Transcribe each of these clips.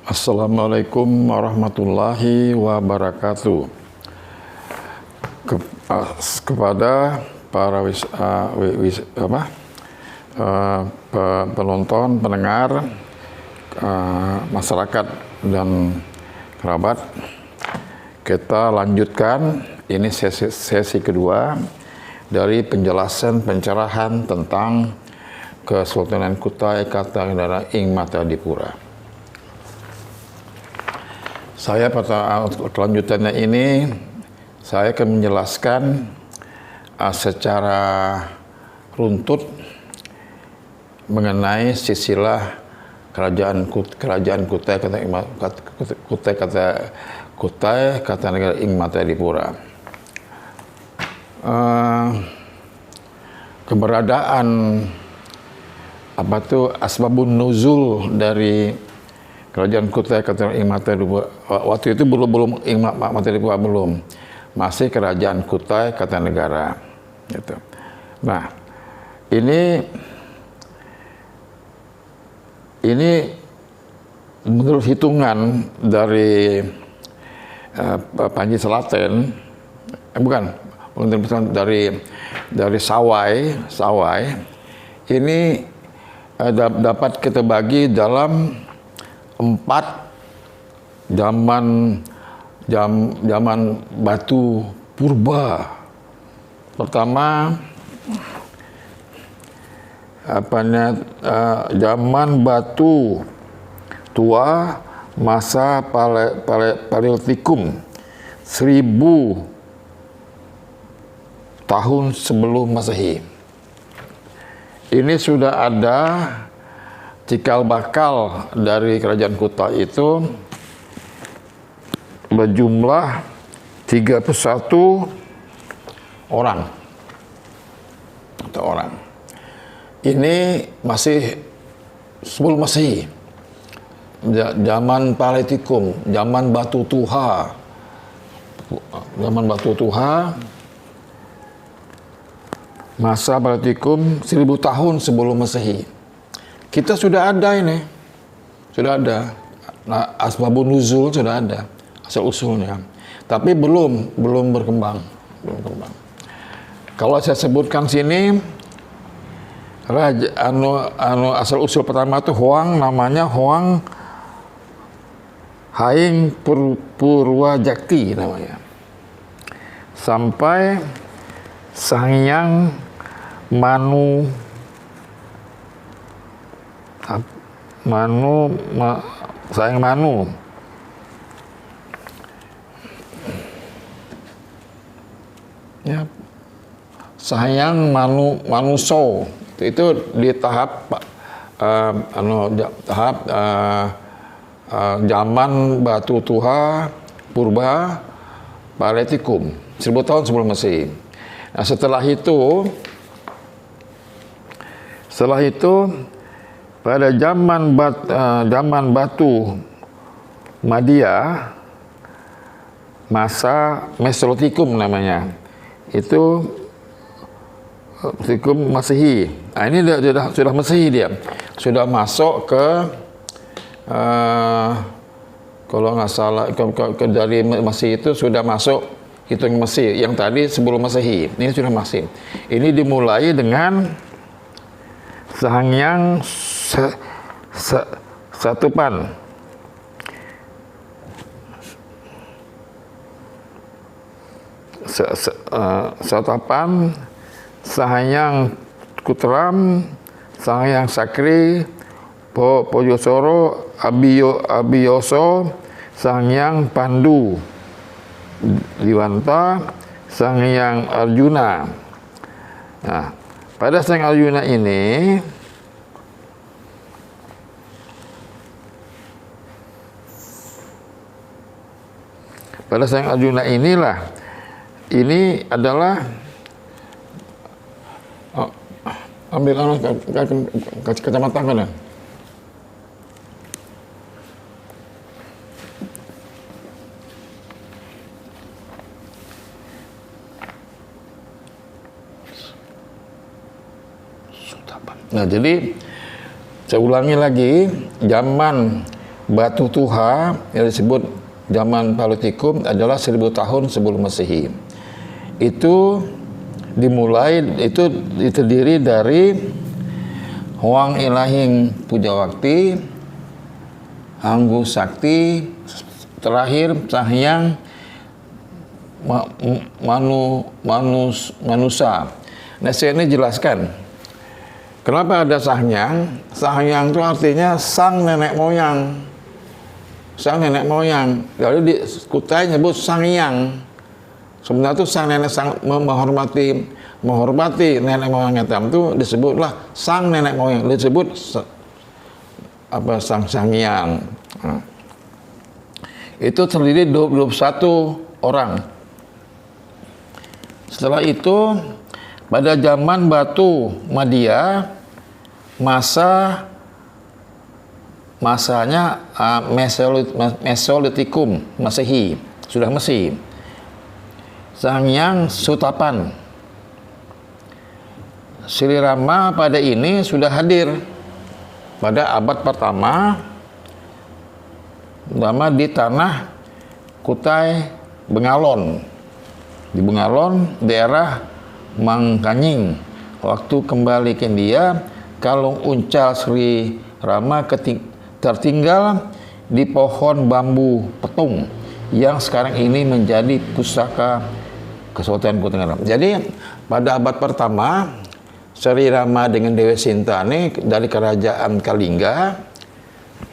Assalamualaikum warahmatullahi wabarakatuh. Kepada para penonton, pendengar, masyarakat dan kerabat, kita lanjutkan ini sesi kedua dari penjelasan pencerahan tentang Kesultanan Kutai Kartanegara ing Matadipura. Saya pada kelanjutannya ini saya akan menjelaskan secara runtut mengenai silsilah kerajaan Kutai Kartanegara ing Matadipura. Keberadaan asbabun nuzul dari kerajaan Kutai Kartanegara ing Matadipura waktu itu belum ing Matadipura belum, masih kerajaan Kutai Kartanegara gitu. Nah, ini menurut hitungan dari Panji Selaten, dari Sawai ini dapat kita bagi dalam 4 zaman batu purba. Pertama, zaman batu tua masa Paleolitikum, 1000 tahun sebelum Masehi. Ini sudah ada cikal bakal dari kerajaan Kutai itu berjumlah 31 orang. Ini masih sebelum Masehi. Zaman Paleolitikum, zaman batu tuha. Masa Paleolitikum 1000 tahun sebelum Masehi. Kita sudah ada ini. Sudah ada. Nah, asbabun nuzul sudah ada, asal usulnya. Tapi belum berkembang. Kalau saya sebutkan sini, asal usul pertama itu namanya Hoang Haing Purwajakti namanya. Sampai Sanghyang Sanghyang Manu. Ya, Sanghyang Manuso itu di tahap zaman batu tuha purba Paleolitikum 1000 tahun sebelum Masehi. Nah, setelah itu pada zaman batu Madia, masa Mesolitikum namanya, itu Paleolitikum Masehi. Nah, ini sudah Masehi, dia sudah masuk ke kalau nggak salah dari Masehi itu sudah masuk hitung Mesir. Yang tadi sebelum Masehi, ini sudah Masehi. Ini dimulai dengan Sanghyang Satupan. Satapan, Sanghyang Kutram, Sanghyang Sakri, Pojosoro, Abiyoso, Sanghyang Pandu Diwanta, Sanghyang Arjuna. Nah, pada Sanghyang Arjuna ini inilah ini adalah ambil kacamata kan ya? Nah, jadi saya ulangi lagi, zaman Batu Tuha yang disebut zaman Paleolitikum adalah 1000 tahun sebelum Masehi. Itu terdiri dari Hoang Ilahing Pujawakti, Anggu Sakti, terakhir Sahyang Manusa. Nah, saya ini jelaskan kenapa ada Sahyang. Sahyang itu artinya sang nenek moyang. Sang nenek moyang. Lalu di Kutai nyebut Sang Hyang. Sebenarnya itu sang nenek, menghormati nenek moyang hitam itu disebutlah sang nenek moyang. Disebut Sang Hyang. Nah, itu terdiri 21 orang. Setelah itu pada zaman Batu Madia, masanya Mesolitikum, Masehi, sudah Masehi. Sang Hyang Sutapan, Sri Rama pada ini sudah hadir pada abad pertama di tanah Kutai Bengalon, di Bengalon daerah Mangkanying. Waktu kembali ke India, kalung uncal Sri Rama tertinggal di pohon bambu petung yang sekarang ini menjadi pusaka Kesultanan Kutai Tenggara. Jadi pada abad pertama Sri Rama dengan Dewi Sinta ini dari kerajaan Kalingga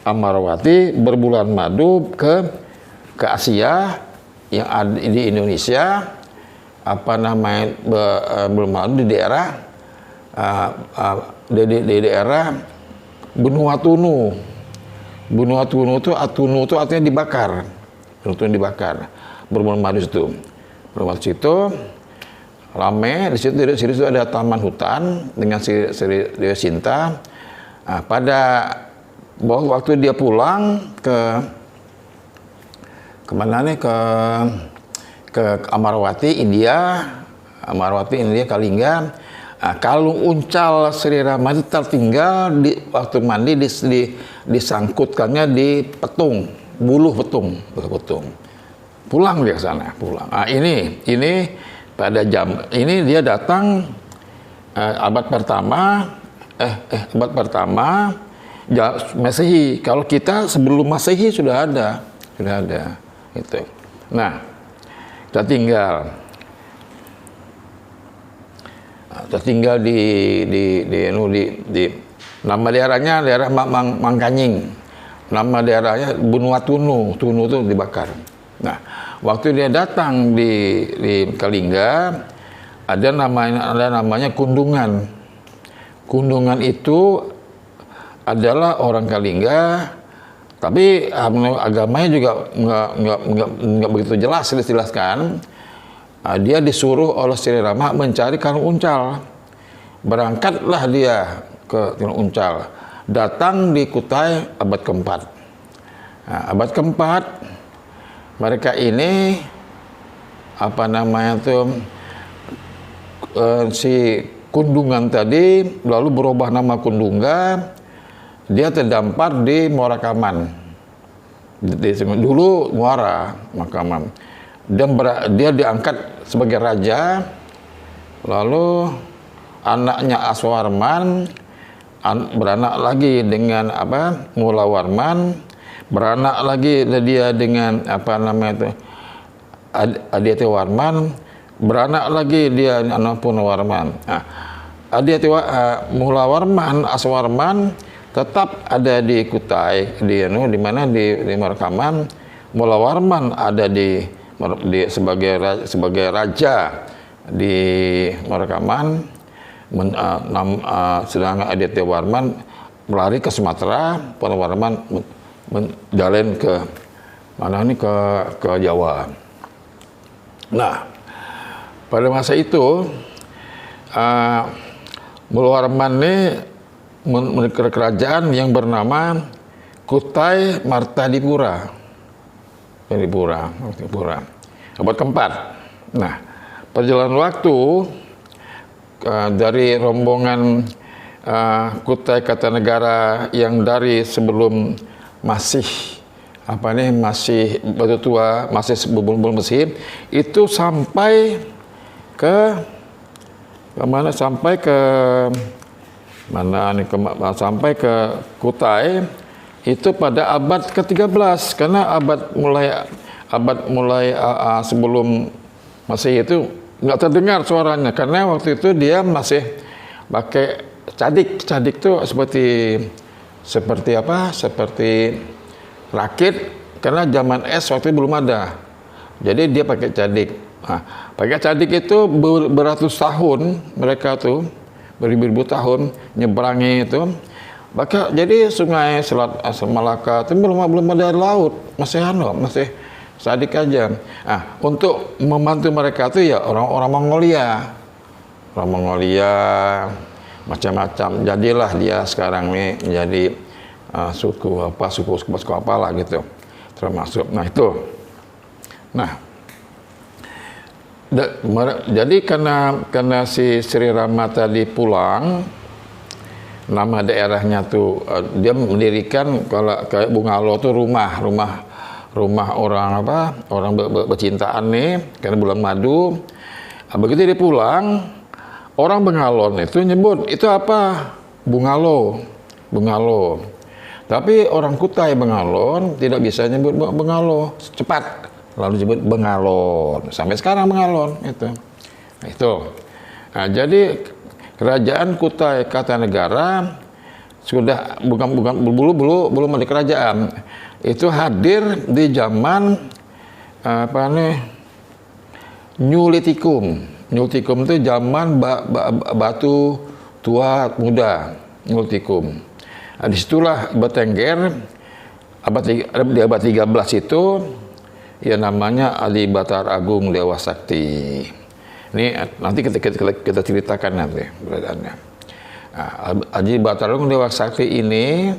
Amarawati berbulan madu ke Asia yang ada di Indonesia, berbulan madu di daerah Benua Tunu. Benua Tunu itu artinya dibakar. Benua dibakar. Berbulan madu itu. Berbulan situ rame, di situ ada taman hutan dengan Sri Dewi Sinta. Nah, waktu dia pulang ke Amarawati, India, Kalingga. Nah, kalung uncal Sri Rama itu tertinggal waktu mandi disangkutkannya di petung, buluh petung. Pulang dia ke sana, pulang. Nah, ini pada ini dia datang abad pertama Masehi. Kalau kita sebelum Masehi sudah ada itu. Nah, kita tinggal di nama daerahnya daerah Mangkanying. Nama daerahnya Benua Tunu. Tunu itu dibakar. Nah, waktu dia datang di Kalingga ada namanya Kundungan. Kundungan itu adalah orang Kalingga, tapi agamanya juga nggak begitu jelas dijelaskan. Dia disuruh oleh Sri Rama mencari kalung uncal. Berangkatlah dia ke kalung uncal. Datang di Kutai abad keempat. Nah, abad keempat mereka ini si Kundungan tadi lalu berubah nama Kundungga. Dia terdampar di Muarakaman. Dulu Muara Makaman. Dan dia diangkat sebagai raja. Lalu anaknya Aswarman beranak lagi dengan Mulawarman, beranak lagi dia dengan Aditya Warman, beranak lagi dia anak Punawarman. Nah, Mulawarman, Aswarman tetap ada di Kutai, di Muarakaman. Mulawarman ada sebagai raja di Muarakaman, sedangkan Aditya Warman melari ke Sumatera, Punawarman menjalin ke Jawa. Nah, pada masa itu Mulawarman ini memiliki kerajaan yang bernama Kutai Martadipura. Abad keempat. Nah, perjalanan waktu dari rombongan Kutai Kartanegara yang dari sebelum masih masih batu tua, masih belum bersih, itu sampai ke mana, sampai ke sampai ke Kutai itu pada abad ke-13, karena abad mulai sebelum Masehi itu nggak terdengar suaranya, karena waktu itu dia masih pakai cadik. Cadik itu seperti rakit, karena zaman es waktu itu belum ada. Jadi dia pakai cadik. Nah, pakai cadik itu beratus tahun mereka tuh, beribu-ribu tahun nyeberangi itu. Maka jadi sungai Selat Malaka itu belum ada laut, masih cadik aja. Nah, untuk membantu mereka tuh ya orang Mongolia. Orang Mongolia macam-macam. Jadilah dia sekarang nih menjadi suku apalah gitu termasuk. Nah itu. Nah, jadi karena si Sri Rama tadi pulang, nama daerahnya tuh dia mendirikan, kalau kayak Bungalo tuh rumah orang bercintaan nih, karena bulan madu. Begitu dia pulang, orang Bengalon itu nyebut itu apa? Bungalo. Tapi orang Kutai Bengalon tidak bisa nyebut Bengalo cepat, lalu disebut Bengalon. Sampai sekarang Bengalon itu. Nah, itu. Nah, jadi kerajaan Kutai Kartanegara sudah belum ada kerajaan. Itu hadir di zaman Nyulitikum. Nyulitikum itu zaman batu tua muda, Nyulitikum. Nah, disitulah Batengger di abad 13 itu ya namanya Ali Batar Agung Dewa Sakti. Ini nanti kita ceritakan nanti beradanya. Nah, Ali Batar Agung Dewa Sakti ini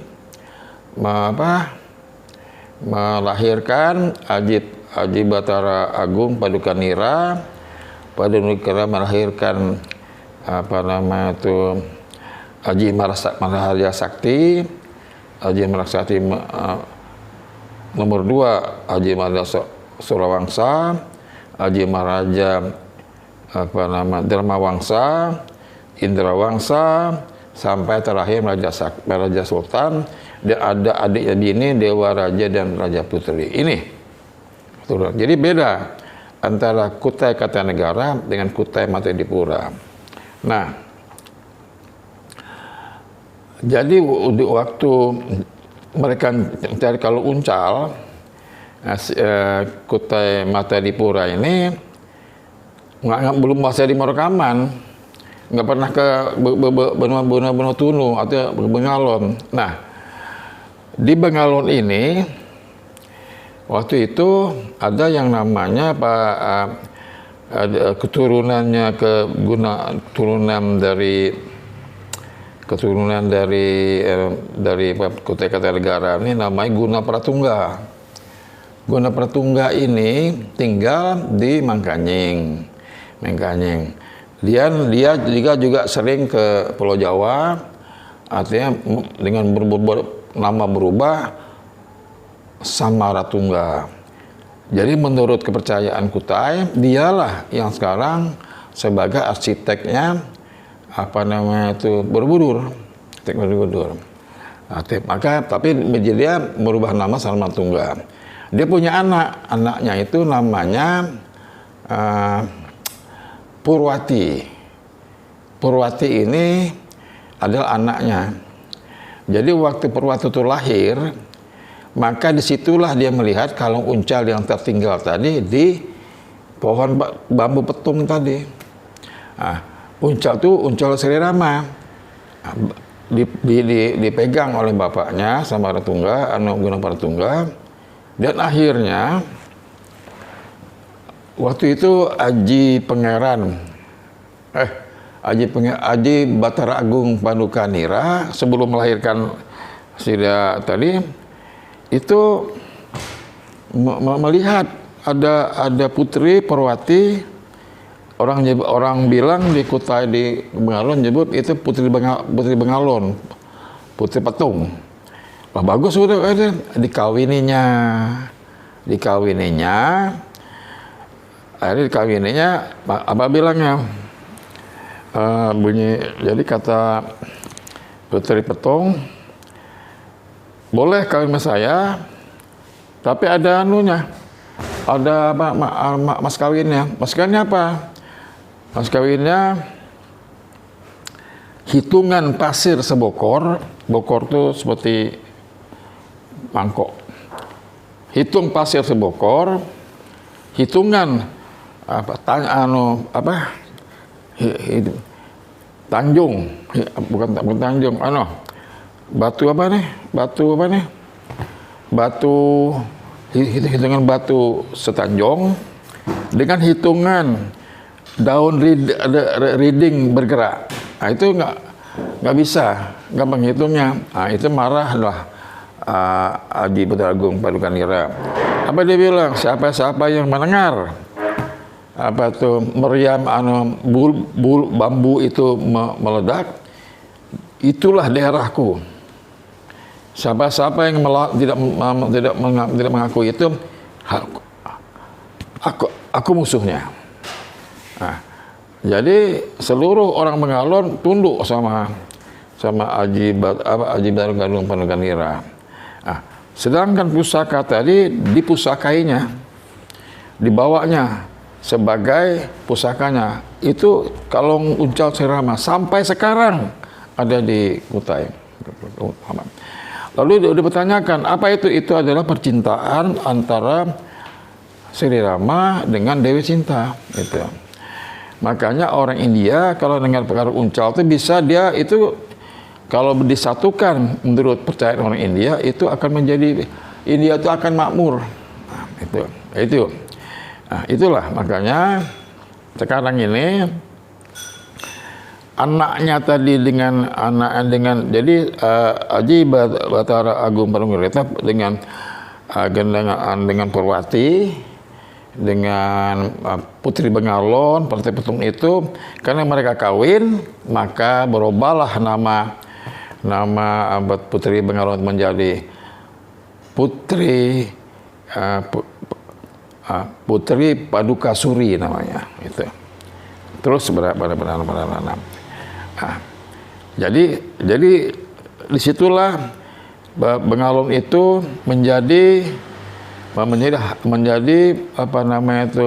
melahirkan Aji Batara Agung Padukanira. Padukanira melahirkan Aji Maharya Sakti. Aji Maharya Sakti nomor 2 Aji Maharya Surawangsa, Aji Maharaja Dharmawangsa, Indrawangsa, sampai terakhir Raja Sultan. Dan ada adiknya bini Dewa Raja dan Raja Putri. Ini. Jadi beda antara Kutai Kartanegara dengan Kutai Matadipura. Nah, jadi waktu mereka mencari kalau uncal, Kutai Matadipura ini belum masih di Morokaman, nggak pernah ke benua Tunu atau Bengalon. Nah, di Bengalon ini waktu itu ada yang namanya keturunannya keturunan dari Kutai Kartanegara ini namanya Guna Pratungga. Guna Pratungga ini tinggal di Mangkanying. Dia juga sering ke Pulau Jawa, artinya dengan nama berubah Samaratungga. Jadi menurut kepercayaan Kutai, dialah yang sekarang sebagai arsiteknya Borobudur. Tapi dia merubah nama Samaratungga. Dia punya anaknya itu namanya Purwati. Purwati ini adalah anaknya. Jadi waktu Purwati itu lahir, maka disitulah dia melihat kalung uncal yang tertinggal tadi di pohon bambu petung tadi. Nah, uncal itu uncal Sri Rama. Dipegang oleh bapaknya Samaratungga, Guna Pratungga, dan akhirnya waktu itu Aji Batara Agung Padukanira sebelum melahirkan Sida tadi itu melihat ada putri Purwati. Orang bilang di Kutai di Bengalon nyebut itu putri Bengalon, putri Petung. Wah bagus udah dikawininya, akhirnya dikawininya, apa bilangnya? Bunyi, jadi kata Putri Petong, boleh kawin sama saya, tapi ada anunya, ada apa, mas kawinnya. Mas kawinnya apa? Mas kawinnya hitungan pasir sebokor, bokor itu seperti mangkok. Hitung pasir sebokor, hitungan tanjung, bukan tanjung, hitungan batu setanjung dengan hitungan daun reading bergerak. Nah, itu nggak bisa, nggak menghitungnya. Nah, itu marahlah Aji Bathara-Agung Padukanira. Apa dia bilang? Siapa yang mendengar apa tuh meriam bambu itu meledak, itulah daerahku. Siapa yang tidak mengaku itu, aku musuhnya. Nah, jadi seluruh orang Bengalon tunduk sama Aji Bathara-Agung Padukanira. Nah, sedangkan pusaka tadi dipusakainya, dibawanya sebagai pusakanya. Itu Kalong Uncal Sri-Rama sampai sekarang ada di Kutai. Lalu dipertanyakan, apa itu? Itu adalah percintaan antara Sri Rama dengan Dewi Sinta. Gitu. Makanya orang India kalau dengar perkara uncal itu bisa dia itu kalau disatukan menurut percayaan orang India itu akan menjadi India itu akan makmur. Nah, itu. Nah, itulah makanya sekarang ini anaknya tadi dengan jadi Aji Bathara-Agung Padukanira dengan Purwati, dengan Putri Bengalon, Partai Petung itu, karena mereka kawin, maka berubahlah nama Putri Bengalon menjadi Putri Padukasuri namanya itu. Terus pada jadi disitulah Bengalon itu menjadi apa namanya itu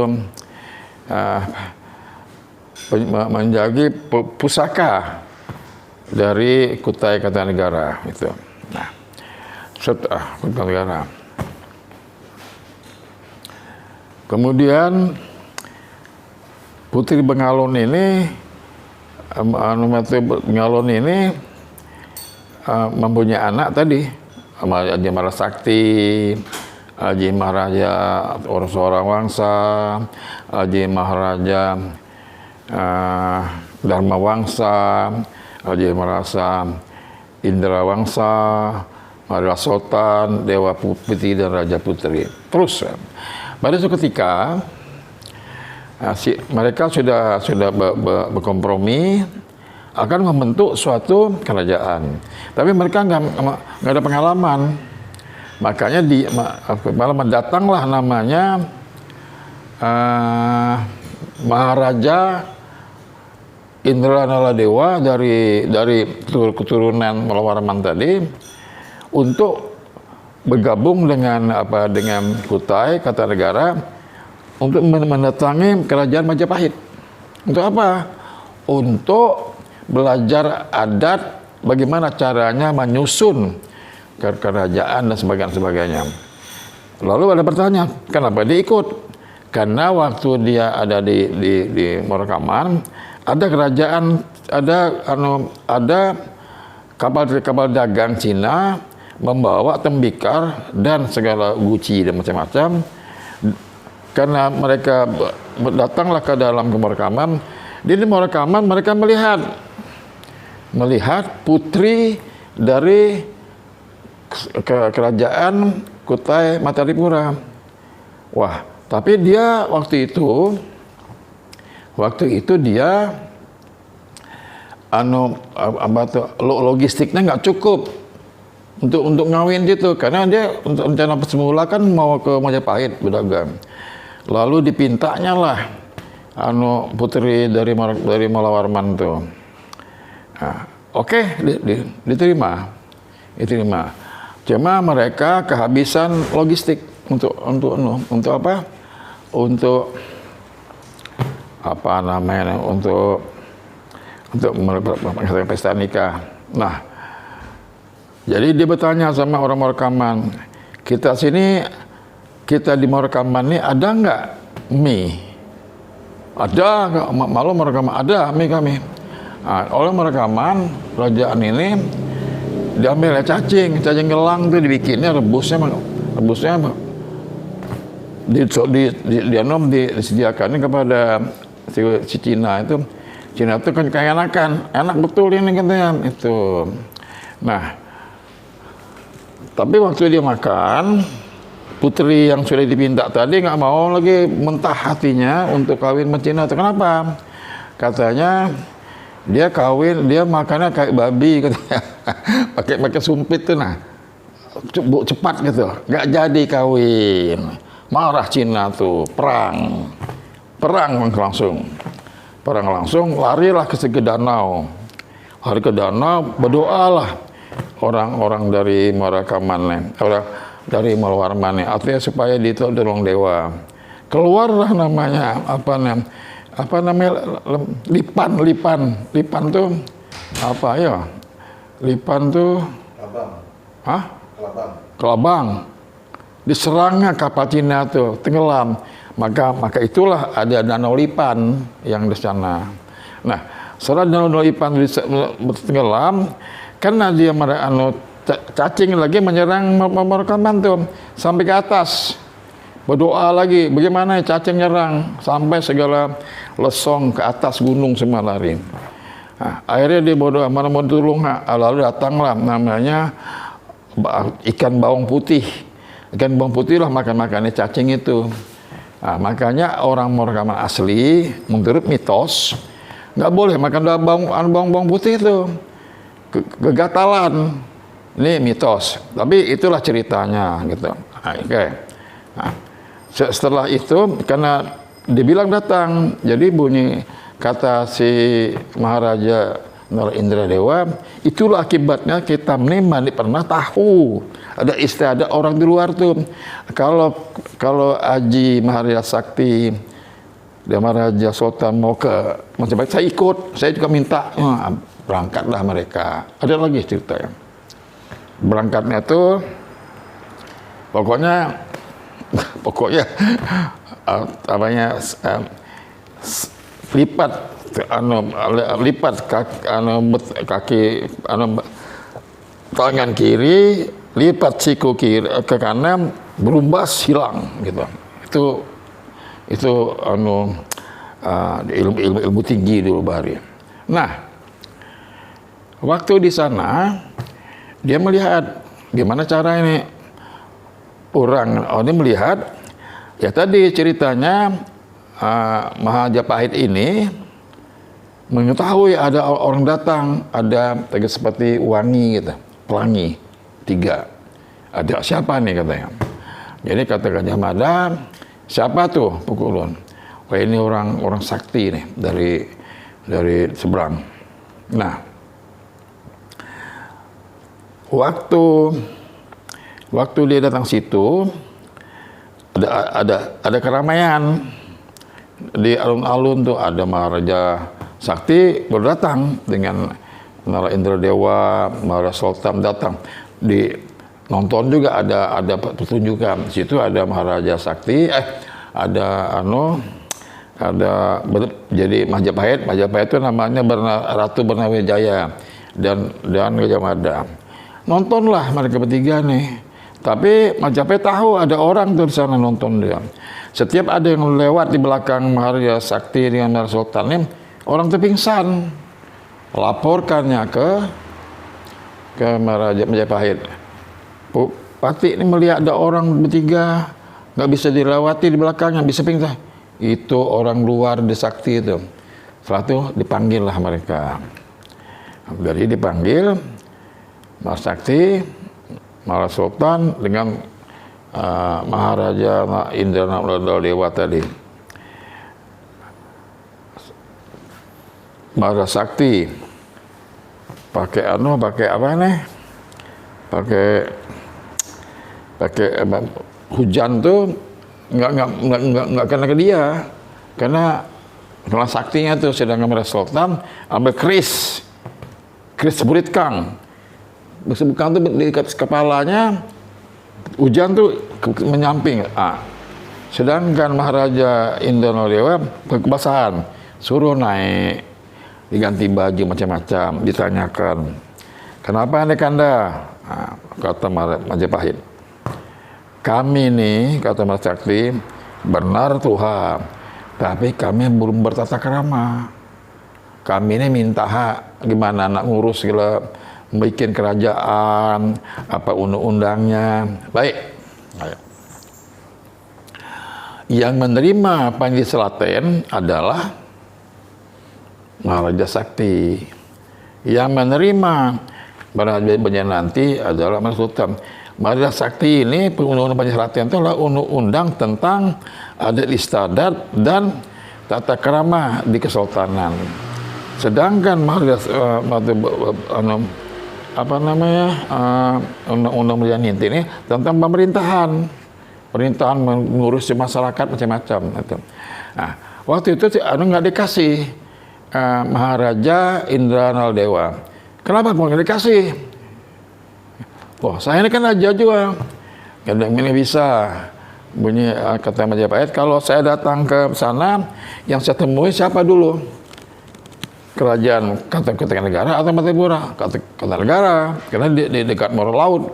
menjadi pusaka dari Kutai Kartanegara itu. Nah, Kutai Kartanegara. Kemudian Putri Bengalon ini mempunyai anak tadi, Aji Marasakti, Aji Maharaja Orasora Wangsa, Aji Maharaja Dharma Wangsa, Aji Marasa Indra Wangsa, Maharaja Sultan, Dewa Putri dan Raja Putri. Terus pada suatu ketika mereka sudah berkompromi akan membentuk suatu kerajaan, tapi mereka nggak ada pengalaman. Makanya malah mendatanglah namanya Maharaja Indra Naladewa dari keturunan Malawarman tadi untuk bergabung dengan Kutai Kartanegara untuk mendatangi kerajaan Majapahit. Untuk apa? Untuk belajar adat, bagaimana caranya menyusun kerajaan dan sebagainya. Lalu ada pertanyaan, kenapa dia ikut? Karena waktu dia ada di Morakaman, ada kerajaan, ada kapal dagang Cina membawa tembikar dan segala guci dan macam-macam. Karena mereka datanglah ke dalam Morakaman. Di Morakaman mereka melihat putri dari kerajaan Kutai Mataripura. Wah, tapi dia waktu itu dia logistiknya nggak cukup untuk ngawin gitu, karena dia untuk rencana semula kan mau ke Majapahit berdagang. Lalu dipintanya lah putri dari Malawarman tuh. Nah, oke, diterima. Cuma mereka kehabisan logistik untuk apa? Untuk pesta nikah. Nah, jadi dia bertanya sama orang Marakaman, kita di Marakaman ini ada nggak mie? Ada, malu Marakaman ada mie kami. Nah, oleh Marakaman, kerajaan ini diambil cacing gelang tuh dibikinnya rebusnya disediakannya kepada si Cina itu. Cina itu kan kayak enak betul ini katanya itu. Nah, tapi waktu dia makan, putri yang sudah dipinta tadi nggak mau lagi, mentah hatinya untuk kawin sama Cina. Kenapa? Katanya dia makannya kayak babi katanya. pakai sumpit tuh, nah cepat gitu, nggak jadi kawin. Marah Cina tuh, perang langsung, larilah ke danau. Lari ke danau, berdoalah orang-orang dari Marakaman, orang dari Malawarman, artinya supaya ditolong dewa. Keluarlah namanya Lipan tuh apa ya? Lipan tuh Kelabang. Diserangnya kapal Cina tuh, tenggelam. Maka itulah ada Danau Lipan yang di sana. Nah, setelah Danau Lipan tenggelam, karena dia cacing lagi menyerang Marakaman tuh sampai ke atas. Berdoa lagi, bagaimana cacing nyerang sampai segala lesong ke atas gunung semua lari. Nah, akhirnya dia berdoa, mana mau tolong, lalu datanglah namanya ikan bawang putih. Ikan bawang putih lah makan-makannya cacing itu. Nah, makanya orang Marakaman asli menurut mitos nggak boleh makan bawang putih itu, kegatalan. Ini mitos, tapi itulah ceritanya gitu. Nah, okay. Nah, setelah itu karena dibilang datang, jadi bunyi kata si Maharaja Narendra Dewa, itulah akibatnya kita ini pernah tahu ada istilah, ada orang di luar tuh kalau Aji Maharaja Sakti dan Maharaja Sultan mau ke Majapahit, saya ikut, saya juga minta. Berangkatlah mereka. Ada lagi cerita ya. Berangkatnya tuh pokoknya lipat kaki tangan kiri, lipat siku kiri ke kanan, berumbas hilang gitu. Itu ilmu tinggi dulu Bahari. Nah, waktu di sana dia melihat gimana cara ini dia melihat ya tadi ceritanya Majapahit ini mengetahui ada orang datang, ada seperti wangi gitu, pelangi 3. Ada siapa nih katanya. Jadi kata Gajah Mada, siapa tuh Pukulun? Wah, ini orang sakti nih dari seberang. Nah, waktu dia datang situ ada keramaian di alun-alun tuh, ada Maharaja Sakti berdatang dengan Narendra Dewa, Maharaja Sultan datang. Di nonton juga ada pertunjukan. Di situ ada Maharaja Sakti, jadi Majapahit itu namanya Ratu Bernawijaya dan Gajah Mada. Nontonlah mereka bertiga nih. Tapi Majapahit tahu ada orang tuh di sana nonton dia. Setiap ada yang lewat di belakang Maharaja Sakti dengan Maharaja Sultan ini, orang itu pingsan. Laporkannya ke Maharaja Majapahit. Pati ini melihat ada orang bertiga nggak bisa dilewati di belakangnya, bisa pingsan. Itu orang luar di Sakti itu. Setelah itu dipanggil lah mereka. Jadi dipanggil Mas Sakti, Maharaja Sultan dengan Maharaja Indrana Dewa tadi. Maharaja Sakti pakai apa nih? Pakai hujan tuh nggak kena ke dia, karena saktinya tuh. Sedangkan Maharaja Sultan ambil keris ceburit kang tuh di kepalanya, hujan tuh menyamping. Sedangkan Maharaja Indrana Dewa kebasahan, suruh naik, diganti baju macam-macam, ditanyakan, kenapa Anda Kanda? Kata Majapahit, kami nih, kata Maharaja Sakti, benar Tuhan, tapi kami belum bertata krama. Kami ini minta hak, gimana nak ngurus segala, bikin kerajaan, apa undang-undangnya. Baik. Yang menerima Panji Selaten adalah Maharaja Sakti. Yang menerima Maharaja Banjarnanti adalah Maharaja Sultan. Maharaja Sakti ini, undang-undang Panji Selaten itu adalah undang-undang tentang adat istiadat dan tata krama di kesultanan. Sedangkan undang-undang Banjarnanti ini tentang pemerintahan mengurus masyarakat macam-macam. Nah, waktu itu nggak dikasih Maharaja Indrana Dewa. Kenapa mau nggak dikasih? Saya ini kan raja juga, kadang ini bisa. Bunyi kata Majapahit, kalau saya datang ke sana, yang saya temui siapa dulu? Kerajaan Kartanegara atau Matapura? Kartanegara, karena di dekat Moro Laut.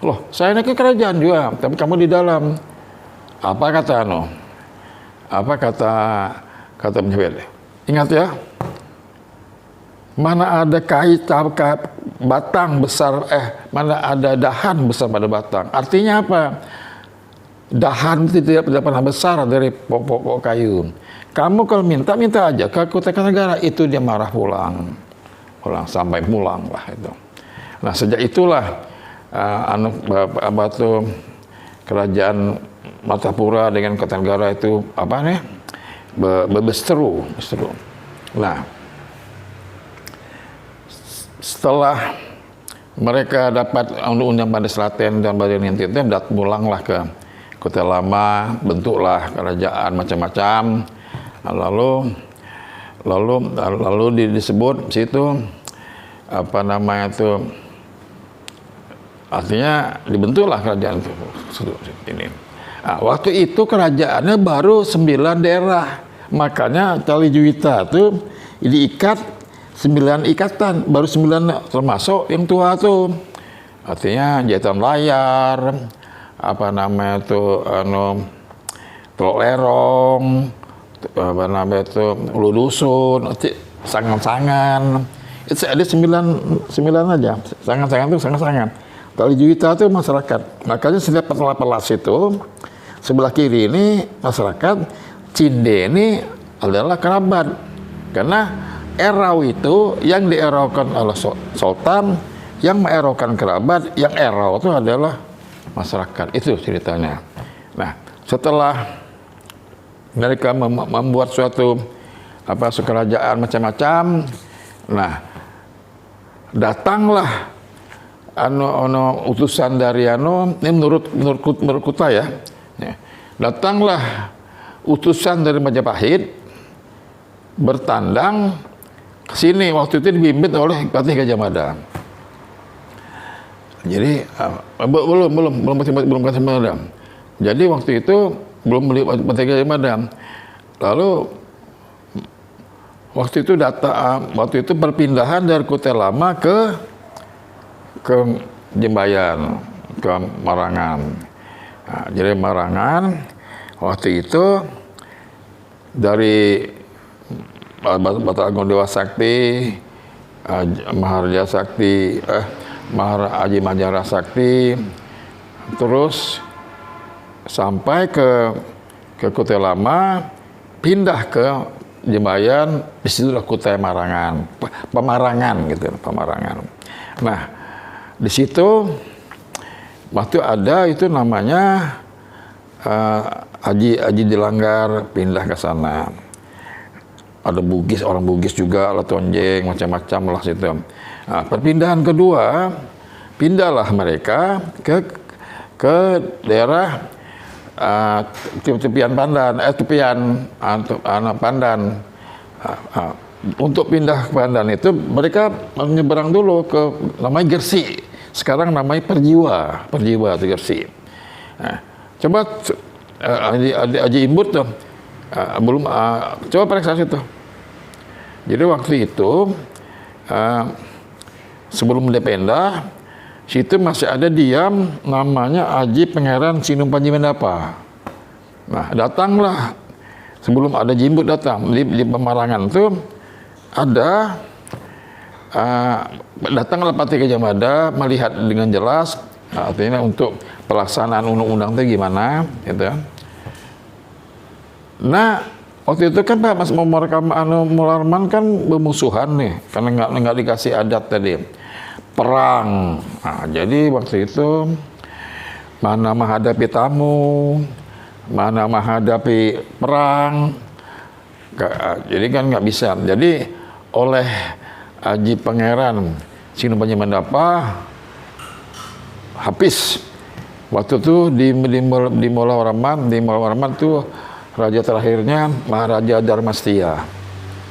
Loh, saya ini ke kerajaan juga, tapi kamu di dalam. Apa kata Majapahit? Ingat ya, mana ada batang besar, mana ada dahan besar pada batang. Artinya apa? Dahan tidak pernah besar dari pokok kayu. Kamu kalau minta aja ke kota negara, itu dia marah pulang sampai pulang lah itu. Nah, sejak itulah kerajaan Matapura dengan kota negara itu berseteru. Nah, setelah mereka dapat undang-undang Panji Selaten dan Banjarnanti itu, pulanglah ke Kota Lama, bentuklah kerajaan macam-macam. Lalu disebut situ artinya dibentuklah kerajaan itu ini. Nah, waktu itu kerajaannya baru 9 daerah, makanya Tali Juwita itu diikat 9 ikatan, baru 9 termasuk yang tua tuh. Artinya Jahitan Layar, Teluk Lerong, Ulu Dusun, Sangan-Sangan. Itu ada 9 aja. Sangan-Sangan itu sangat-sangat. Tali Juwita itu masyarakat. Makanya setiap pelas itu sebelah kiri ini masyarakat, Cinde ini adalah kerabat. Karena erau itu yang dieraukan oleh sultan, yang mengeraukan kerabat, yang erau itu adalah masyarakat. Itu ceritanya. Nah, setelah mereka membuat suatu kerajaan macam-macam, nah datanglah utusan dari ini menurut Kuta ya. Datanglah utusan dari Majapahit bertandang ke sini. Waktu itu dipimpin oleh Patih Gajah Mada. Jadi belum Gajah Mada. Jadi waktu itu belum Patih Gajah Mada. Lalu waktu itu perpindahan dari Kota Lama ke Jembayan, ke Marangan. Nah, jadi Marangan waktu itu dari Batagor Dewa Sakti, Maharaja Sakti, Maharaja Majara Sakti, terus sampai ke Kota Lama, pindah ke Jembayan, disitulah Kutai Marangan, Pemarangan gitu, Pemarangan. Nah, di situ waktu ada itu namanya Haji Dilanggar pindah ke sana. Ada Bugis, orang Bugis juga, lah Tonjeng, macam-macam lah situ. Nah, perpindahan kedua, pindahlah mereka ke daerah tepian Pandan, Pandan. Untuk pindah ke Pandan itu mereka menyeberang dulu ke namanya Gresik. Sekarang namanya Perjiwa itu Gresik. Nah, coba Haji Imbut tuh belum coba periksa situ. Jadi waktu itu sebelum dia pindah, situ masih ada diam namanya Haji Pangeran Sinung Panji Mendapa. Nah, datanglah sebelum ada Jimbut datang di Pemarangan tuh ada datanglah Patih Gajah Mada melihat dengan jelas, artinya untuk pelaksanaan undang-undang itu gimana, gitu. Nah, waktu itu kan Pak Mas Mularman kan bermusuhan nih, karena nggak dikasih adat tadi, perang. Nah, jadi waktu itu mana menghadapi tamu, mana menghadapi perang, jadi kan nggak bisa. Jadi oleh Haji Pangeran Sinung Panji Mendapa habis waktu itu di Mola Warman tuh raja terakhirnya Maharaja Darmastia,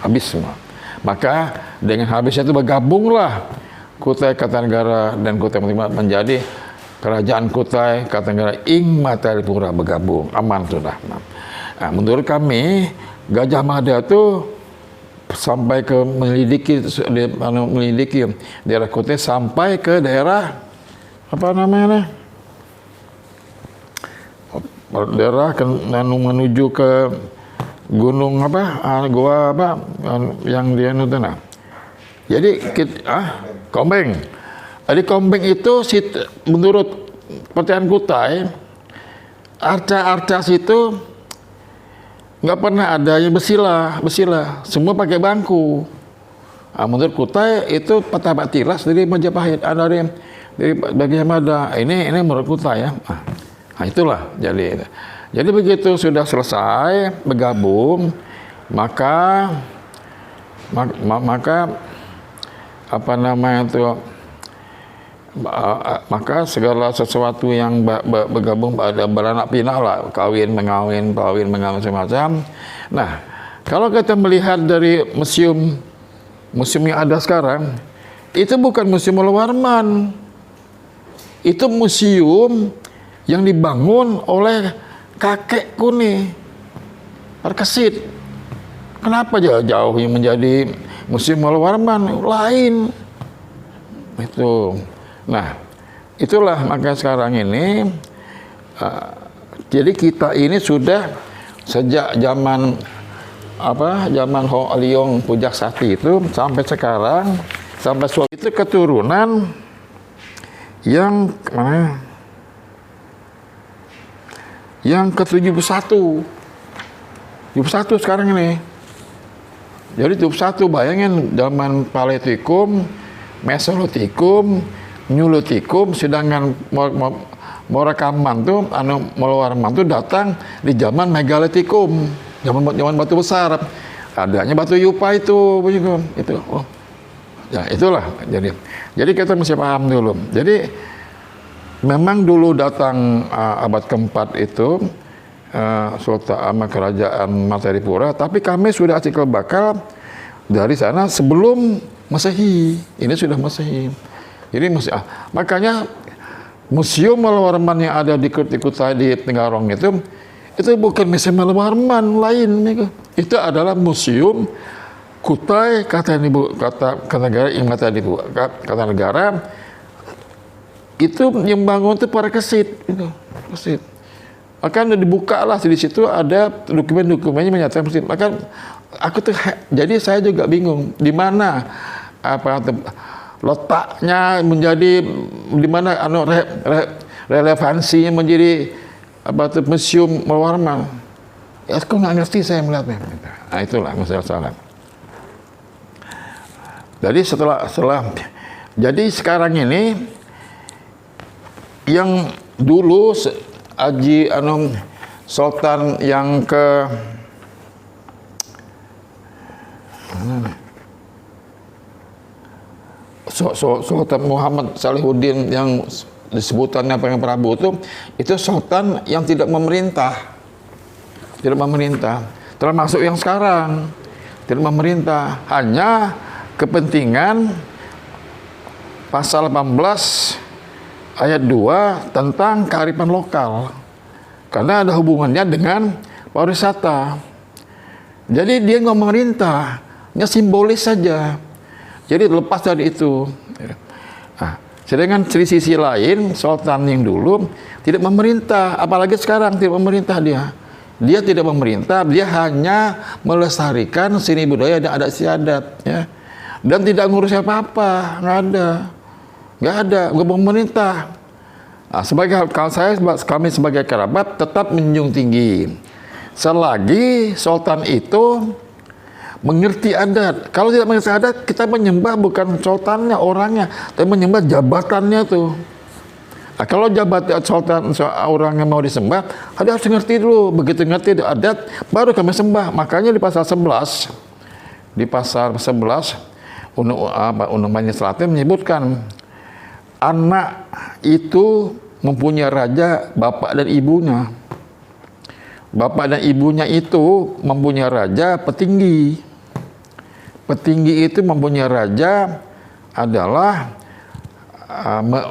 habis semua. Maka dengan habisnya itu bergabunglah Kutai Kartanegara dan Kutai menjadi Kerajaan Kutai Kartanegara Ing Matalipura, bergabung, aman sudah. Nah, menurut kami Gajah Mada itu sampai ke melidiki daerah Kutai sampai ke daerah apa namanya? Daerah menuju ke gunung apa? Gua apa yang dia itu nah. Jadi Kombeng. Jadi Kombeng itu menurut percayaan Kutai, arca-arca situ nggak pernah ada yang bersilah, semua pakai bangku. Nah, menurut Kutai itu petabat tilas dari Majapahit, dari Gajah Mada. Ini menurut Kutai ya. Nah, itulah jadi begitu sudah selesai bergabung, maka apa namanya itu, maka segala sesuatu yang bergabung ada beranak pinak lah, kawin mengawin semacam. Nah, kalau kita melihat dari museum yang ada sekarang, itu bukan museum Warman, itu museum yang dibangun oleh kakekku nih, Parkesit. Kenapa jauh yang menjadi museum Warman lain itu? Nah, itulah maka sekarang ini jadi kita ini sudah sejak zaman Ho Aliong Pujaksati itu sampai sekarang, sampai itu keturunan yang mana? Yang ke-71 sekarang ini. Jadi 71, bayangin zaman Paleolitikum, Mesolitikum, Neolitikum, sedangkan Morakaman tuh Molawarman tuh datang di zaman Megalitikum, zaman batu besar. Adanya batu Yupa itu begitu. Itu. Oh. Ya, itulah. Jadi kita mesti paham dulu. Jadi memang dulu datang abad keempat itu Sultan Kerajaan Matalipura, tapi kami sudah cikal bakal dari sana sebelum Masehi. Ini sudah Masehi. Jadi makanya Museum Warman yang ada di Kutai di Tenggarong itu bukan Museum Warman lain. Itu adalah Museum Kutai Kartanegara Ing Matalipura Kartanegara. Itu yang bangun itu Parkesit itu. Akan dibuka lah di situ ada dokumen-dokumennya menyatakan Parkesit. Maka jadi saya juga bingung di mana letaknya menjadi di mana relevansinya menjadi museum Warman. Ya aku nggak ngerti saya melihatnya. Nah, itulah masalah. Jadi setelah jadi sekarang ini yang dulu Haji Sultan yang ke Sultan Muhammad Salihuddin yang disebutannya Pengen Prabu itu sultan yang tidak memerintah, termasuk yang sekarang tidak memerintah, hanya kepentingan pasal 18 ayat 2 tentang kearifan lokal, karena ada hubungannya dengan pariwisata. Jadi dia nggak memerintah, hanya simbolis saja. Jadi lepas dari itu. Nah, sedangkan dari sisi lain, sultan yang dulu tidak memerintah, apalagi sekarang tidak memerintah dia. Dia tidak memerintah, dia hanya melestarikan seni budaya dan adat istiadat, ya. Dan tidak ngurus apa-apa, nggak ada pemerintah. Nah, kami sebagai kerabat tetap menjunjung tinggi selagi sultan itu mengerti adat. Kalau tidak mengerti adat, kita menyembah bukan sultannya, orangnya, tapi menyembah jabatannya tuh. Nah, kalau jabatan sultan orangnya mau disembah, dia harus ngerti dulu. Begitu ngerti adat, baru kami sembah. Makanya di pasal 11, Undang-Undang Administratif menyebutkan anak itu mempunyai raja, bapak dan ibunya. Bapak dan ibunya itu mempunyai raja petinggi. Petinggi itu mempunyai raja adalah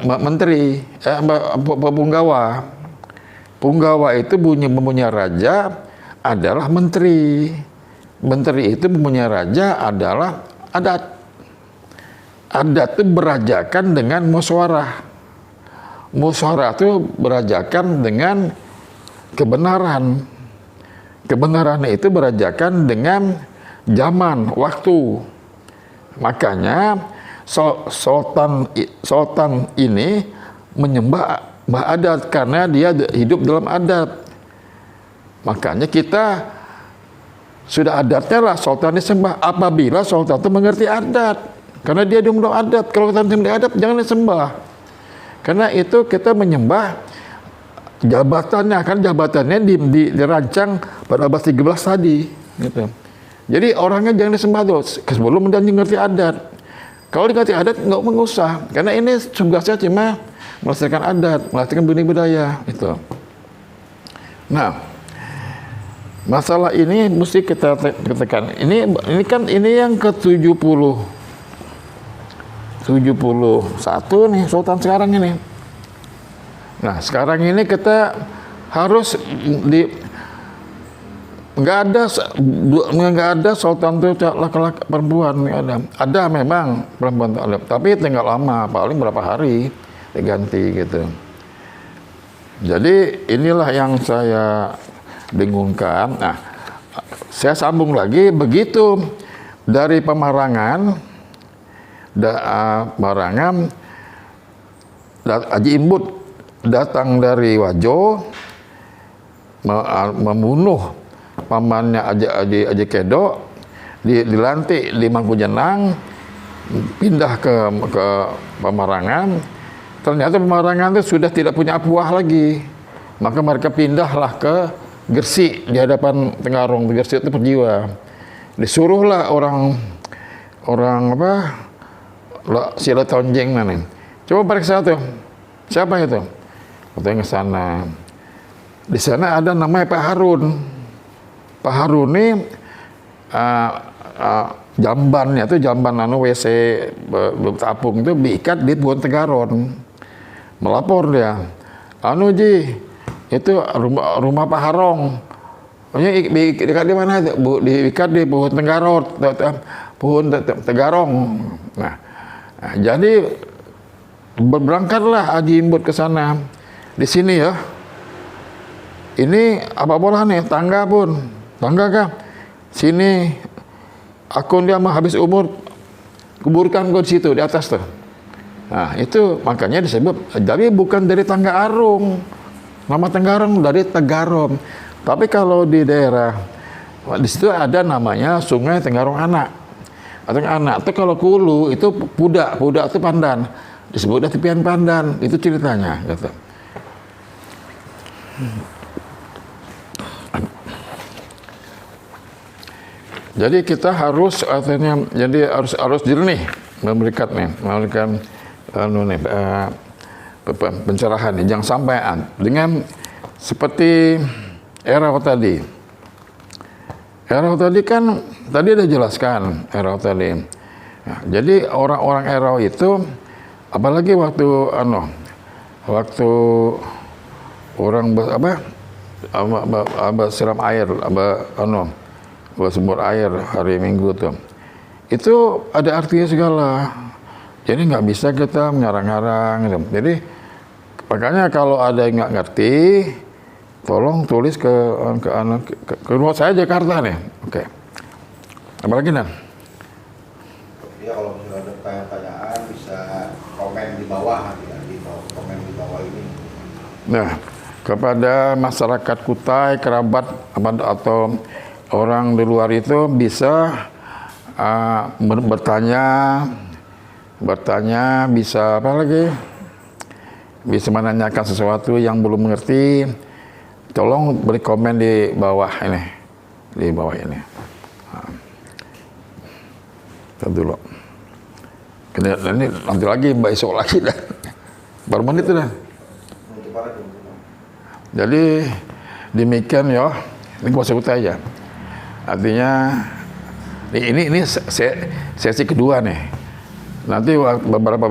menteri, punggawa. Punggawa itu mempunyai raja adalah menteri. Menteri itu mempunyai raja adalah adat. Adat itu berajakan dengan musyawarah. Musyawarah itu berajakan dengan kebenaran. Kebenaran itu berajakan dengan zaman, waktu. Makanya sultan ini menyembah adat karena dia hidup dalam adat. Makanya kita sudah adatnya lah sultan disembah apabila sultan itu mengerti adat. Karena dia hidup dalam adat. Kalau kita mengerti adat, jangan disembah. Karena itu kita menyembah jabatannya, kan jabatannya dirancang pada abad 13 tadi, gitu. Jadi orangnya jangan disembah dulu sebelum dia ngerti adat. Kalau dia ngerti adat nggak mengusah, karena ini tugasnya cuma melestarikan adat, melestarikan budaya itu. Nah, masalah ini mesti kita tekan. Ini yang ke-71 nih sultan sekarang ini. Nah, sekarang ini kita harus nggak ada sultan itu laki-laki perempuan, nggak ada memang perempuan, tapi tinggal lama, paling berapa hari diganti gitu. Jadi inilah yang saya bingungkan. Nah, saya sambung lagi, begitu dari Pemarangan Haji Imbut datang dari Wajo membunuh pamannya Haji Kedo, dilantik di Mangkujenang, pindah ke Pemarangan. Ternyata Pemarangan itu sudah tidak punya apuah lagi, maka mereka pindahlah ke Gresik di hadapan Tenggarong. Gresik itu perjiwa. Disuruhlah orang Sila Tonjeng mana, coba periksa tuh siapa itu, katanya ke sana. Di sana ada namanya Pak Harun. Pak Harun ini jambannya itu jamban WC tapung itu diikat di Pohon Tenggaron. Melapor dia, Ji, itu rumah Pak Harong. Diikat di mana? Diikat di Pohon Tenggarong. Nah, jadi berangkatlah Haji Imbut ke sana. Di sini ya. Ini apa bola nih? Tangga kah? Sini akun dia mah habis umur, kuburkan kau di situ di atas tuh. Nah, itu makanya disebut, jadi bukan dari Tangga Arung. Nama Tenggarong dari Tegarom. Tapi kalau di daerah di situ ada namanya Sungai Tenggarong Anak. Itu kalau Kulu itu Pudak itu Pandan. Disebutnya tepian Pandan, itu ceritanya gitu. Jadi kita harus artinya jadi harus jernih memberikan pencerahan nih, jangan sampai dengan seperti Erau tadi. Erau tadi kan tadi ada jelaskan Erau tadi. Nah, jadi orang-orang Erau itu apalagi waktu orang siram air sumber air hari Minggu tuh, itu ada artinya segala. Jadi nggak bisa kita mengarang-arang gitu. Jadi makanya kalau ada yang nggak ngerti, tolong tulis ke rumah saya Jakarta nih. Oke. Apalagi Dan? Ya kalau misalnya ada pertanyaan bisa komen di bawah nanti ya, komen di bawah ini. Nah, kepada masyarakat Kutai, kerabat atau orang di luar itu bisa bertanya, bisa apa lagi? Bisa menanyakan sesuatu yang belum mengerti. Tolong beri komen di bawah ini. Di bawah ini. Kita dulu. Ini nanti lagi, besok lagi dah. Baru menit dah. Jadi demikian ya. Ini gua sebut aja. Artinya ini sesi kedua nih. Nanti beberapa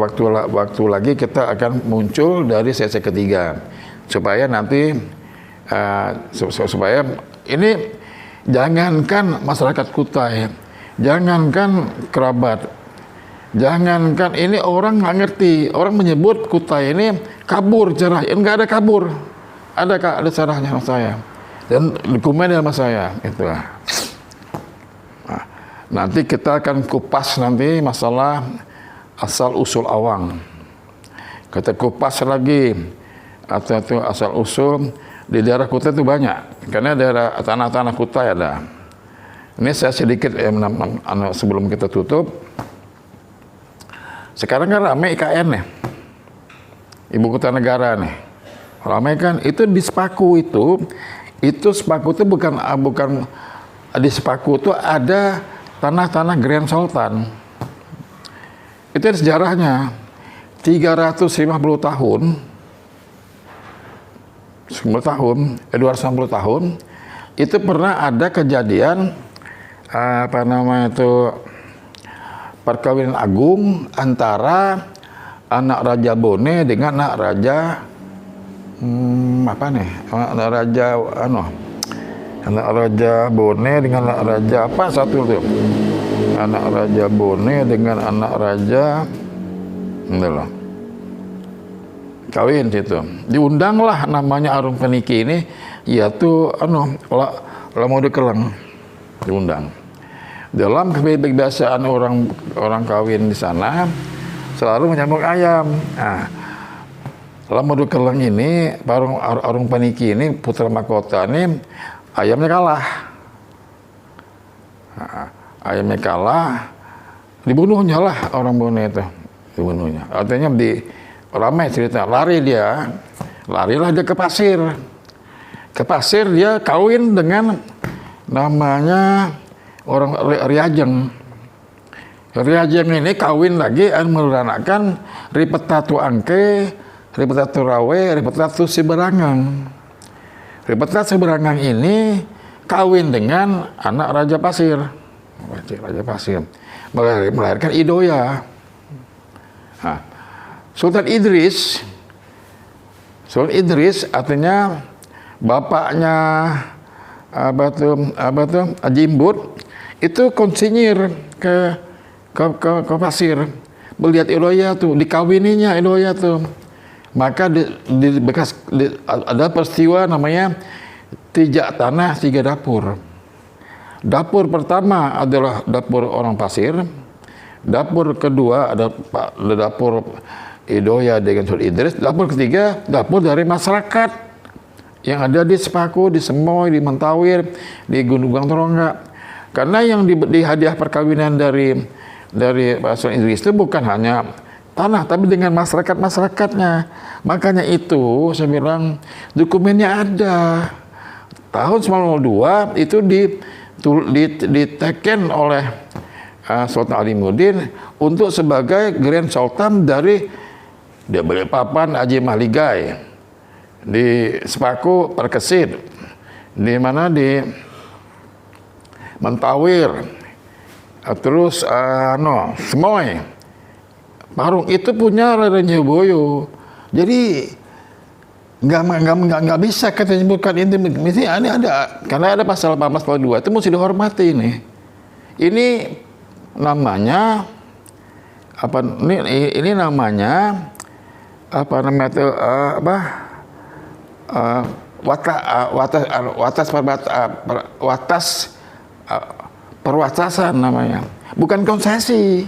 waktu lagi kita akan muncul dari sesi ketiga supaya nanti supaya ini jangankan masyarakat Kutai, jangankan kerabat, jangankan ini orang nggak ngerti, orang menyebut Kutai ini kabur cerah, nggak ada kabur, ada cerahnya sama saya dan dokumen sama saya itu. Nah, nanti kita akan kupas nanti masalah asal usul awang. Kita kupas lagi atau itu asal usul di daerah Kutai itu banyak, karena daerah tanah-tanah Kutai ada. Ini saya sedikit sebelum kita tutup. Sekarang kan ramai IKN nih, ibu kota negara nih, ramai kan. Itu di Sepaku itu Sepaku itu bukan di Sepaku itu ada tanah-tanah Grand Sultan. Itu ada sejarahnya 350 tahun 250 tahun itu pernah ada kejadian perkawinan agung antara anak Raja Bone dengan anak Raja anak Raja Bone dengan anak Raja apa satu tuh, anak Raja Bone dengan anak Raja kawin situ. Diundanglah namanya Arung Peniki ini, yaitu Lamodo Keleng diundang. Dalam kebiasaan orang kawin di sana selalu menyambung ayam. Nah, Lamodo Keleng ini, Arung Peniki ini, putra mahkota ini, ayamnya kalah. Nah, ayamnya kalah, dibunuhnya lah orang Bone itu, dibunuhnya. Artinya ramai cerita, larilah dia ke pasir. Ke pasir dia kawin dengan namanya orang Riajeng. Riajeng ini kawin lagi meranakan Ripetatu Angke, Ripetatu Rawe, Ripetatu Siberangang. Ripetatu Siberangang ini kawin dengan anak Raja Pasir. Raja Pasir melahirkan Idoya. Nah, Sultan Idris artinya bapaknya Jimbut itu konsinyir ke pasir, melihat Idoya tuh, dikawininya Idoya tuh. Maka ada peristiwa namanya tijak tanah 3 dapur. Dapur pertama adalah dapur orang pasir, dapur kedua ada dapur Idoya dengan Sultan Idris, dapur ketiga dapur dari masyarakat yang ada di Sepaku, di Semoy, di Mentawir, di Gunung Torongga. Karena yang di hadiah perkawinan dari Sultan Idris itu bukan hanya tanah, tapi dengan masyarakat-masyarakatnya. Makanya itu saya bilang dokumennya ada. Tahun 1902 itu diteken oleh Sultan Alimuddin untuk sebagai Grand Sultan dari Balikpapan Haji Mahligai, di Sepaku Parkesit, di mana di Mentawir, terus Semoy, Parung itu punya Raden Boyo. Jadi nggak bisa kita sebutkan ini ada, karena ada pasal 18 itu mesti dihormati ini. Ini namanya apa? Ini namanya apa namanya itu perwatasan namanya, bukan konsesi.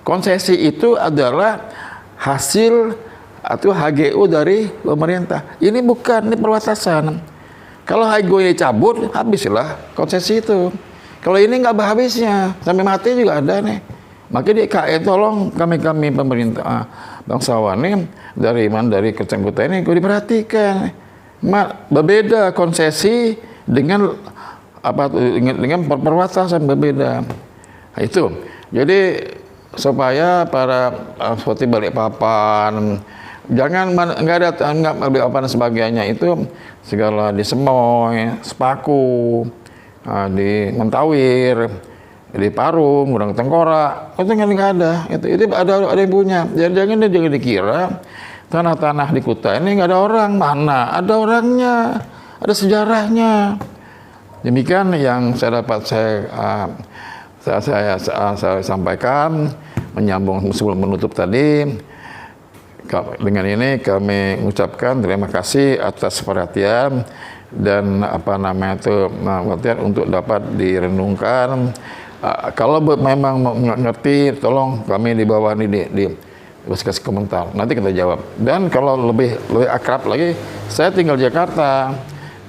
Konsesi itu adalah hasil atau HGU dari pemerintah. Ini bukan, ini perwatasan. Kalau HGU cabut, habislah konsesi itu. Kalau ini nggak habisnya, sampai mati juga ada nih. Makanya tolong kami pemerintah bangsawan nih dari kecamatan ini, gue diperhatikan. Berbeda konsesi dengan dengan perwatasan berbeda. Nah, itu. Jadi supaya para seperti Balikpapan jangan nggak Balikpapan dan sebagainya itu segala di Semoy, Sepaku, di Mentawir, di Parung, Gudang Tengkorak itu nggak ada. Itu ada yang punya. Jangan dikira tanah-tanah di Kuta ini nggak ada orang. Mana ada orangnya, ada sejarahnya. Demikian yang saya dapat saya sampaikan, menyambung sebelum menutup tadi. Dengan ini kami mengucapkan terima kasih atas perhatian dan untuk dapat direnungkan. Kalau memang mengerti, tolong kami di bawah ini kasih komentar. Nanti kita jawab. Dan kalau lebih akrab lagi, saya tinggal di Jakarta,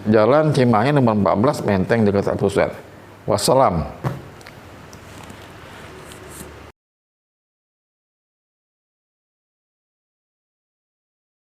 Jalan Cimahi nomor 14, Menteng, Jakarta Pusat. Wassalam.